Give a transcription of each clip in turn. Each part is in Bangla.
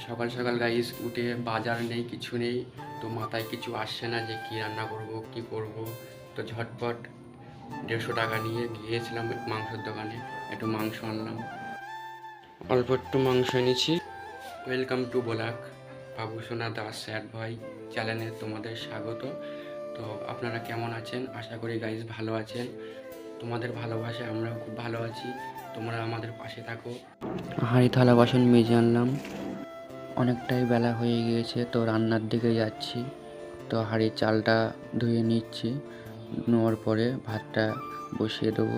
সকাল সকাল গাইস উঠে বাজার নেই, কিছু নেই, তো মাথায় কিছু আসছে না যে কী রান্না করব কি করব। তো ঝটপট 150 টাকা নিয়ে গিয়েছিলাম মাংসের দোকানে, একটু মাংস আনলাম, অল্প একটু মাংস এনেছি। ওয়েলকাম টু ব্লগ বাবু সোনা দাস স্যার ভাই চ্যানেলে তোমাদের স্বাগত। তো আপনারা কেমন আছেন? আশা করি গাইস ভালো আছেন। তোমাদের ভালোবাসায় আমরাও খুব ভালো আছি, তোমরা আমাদের পাশে থাকো। হাঁড়ি থালা বাসন মেজে আনলাম, অনেকটাই বেলা হয়ে গিয়েছে, তো রান্নার দিকে যাচ্ছি। তো হাঁড়ির চালটা ধুয়ে নিচ্ছি, নেওয়ার পরে ভাতটা বসিয়ে দেবো।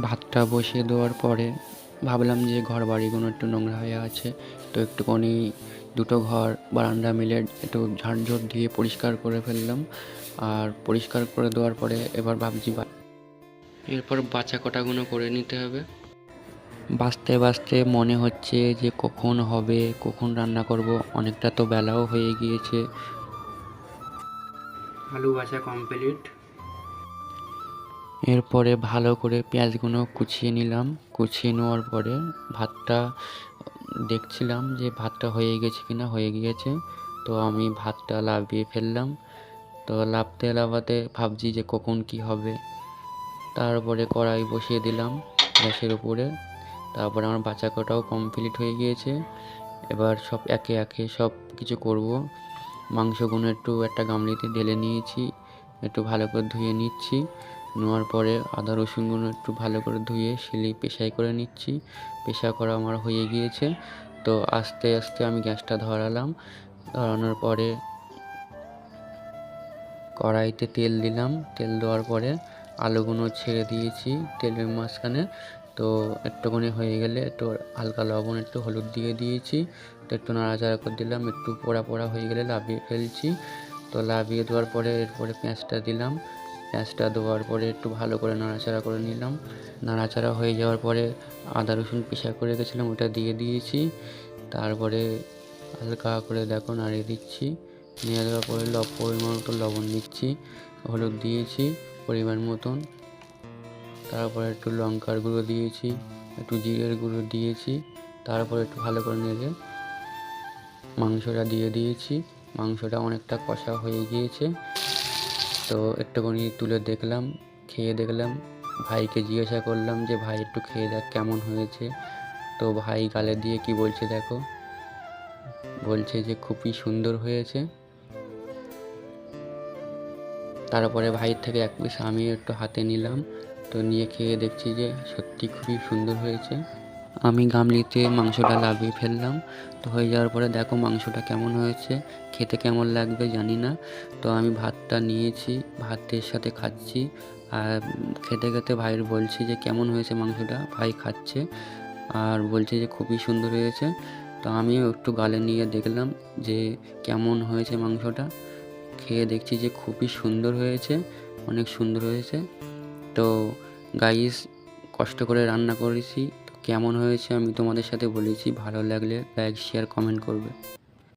ভাতটা বসিয়ে দেওয়ার পরে ভাবলাম যে ঘর বাড়িগুলো একটু নোংরা হয়ে আছে, তো একটুখানি দুটো ঘর বারান্দা মিলে একটু ঝাড়ঝোড় দিয়ে পরিষ্কার করে ফেললাম। আর পরিষ্কার করে দেওয়ার পরে এবার ভাবছি এরপর বাছা কটাগুলো করে নিতে হবে। বাছতে বাছতে মনে হচ্ছে যে কখন হবে, কখন রান্না করব, অনেকটা তো বেলাও হয়ে গিয়েছে। আলু বাছা কমপ্লিট। এরপরে ভালো করে পেঁয়াজগুলো কুচিয়ে নিলাম, কুচিয়ে নেওয়ার পরে ভাতটা দেখছিলাম যে ভাতটা হয়ে গেছে কিনা। হয়ে গিয়েছে, তো আমি ভাতটা লাভিয়ে ফেললাম। তো লাভতে লাভাতে ভাবছি যে কখন কি হবে। তারপরে কড়াই বসিয়ে দিলাম গ্যাসের উপরে। তারপরে আমার বাছা কটাও কমপ্লিট হয়ে গিয়েছে। এবার সব একে একে সব কিছু করব। মাংসগুলো একটু একটা গামলিতে ঢেলে নিয়েছি, একটু ভালো করে ধুয়ে নিচ্ছি। নেওয়ার পরে আদা রসুনগুলো একটু ভালো করে ধুয়ে পেশাই করে নিচ্ছি। পেশা করা আমার হয়ে গিয়েছে। তো আস্তে আস্তে আমি গ্যাসটা ধরালাম। ধরানোর পরে কড়াইতে তেল দিলাম, তেল দেওয়ার পরে আলুগুলো ছেড়ে দিয়েছি তেলের মাঝখানে। তো একটুখানি হয়ে গেলে একটু হালকা লবণ, একটু হলুদ দিয়ে দিয়েছি। তো একটু নাড়াচাড়া করে দিলাম, একটু পোড়া পোড়া হয়ে গেলে লাভিয়ে ফেলছি। তো লাভিয়ে দেওয়ার পরে এরপরে পেঁয়াজটা দিলাম। পেঁয়াজটা দেওয়ার পরে একটু ভালো করে নাড়াচাড়া করে নিলাম। নাড়াচাড়া হয়ে যাওয়ার পরে আদা রসুন পেশা করে রেখেছিলাম ওটা দিয়ে দিয়েছি। তারপরে হালকা করে দেখো নাড়িয়ে দিচ্ছি। নিয়ে দেওয়ার পরে পরিমাণ মতো লবণ দিচ্ছি, হলুদ দিয়েছি পরিমাণ মতন। তারপরে একটু লঙ্কার গুঁড়ো দিয়েছি, একটু জিরের গুঁড়ো দিয়েছি। তারপরে একটু ভালো করে নেড়ে মাংসটা দিয়ে দিয়েছি। মাংসটা অনেকটা কষা হয়ে গিয়েছে। তো একটুখানি তুলে দেখলাম, খেয়ে দেখলাম। ভাইকে জিজ্ঞাসা করলাম যে ভাই একটু খেয়ে দেখ কেমন হয়েছে। তো ভাই গালে দিয়ে কি বলছে দেখো, বলছে যে খুবই সুন্দর হয়েছে। তারপরে ভাইয়ের থেকে এক পিস আমি একটু হাতে নিলাম, তো নিয়ে খেয়ে দেখছি যে সত্যি খুবই সুন্দর হয়েছে। আমি গামলিতে মাংসটা লাভিয়ে ফেললাম। তো হয়ে যাওয়ার পরে দেখো মাংসটা কেমন হয়েছে, খেতে কেমন লাগবে জানি না। তো আমি ভাতটা নিয়েছি, ভাতের সাথে খাচ্ছি। আর খেতে খেতে ভাইয়ের বলছি যে কেমন হয়েছে মাংসটা। ভাই খাচ্ছে আর বলছে যে খুবই সুন্দর হয়েছে। তো আমিও একটু গালে নিয়ে দেখলাম যে কেমন হয়েছে মাংসটা। খেয়ে দেখছি যে খুবই সুন্দর হয়েছে, অনেক সুন্দর হয়েছে। তো গাইস, কষ্ট করে রান্না করেছি, তো কেমন হয়েছে আমি তোমাদের সাথে বলেছি। ভালো লাগলে লাইক শেয়ার কমেন্ট করবে।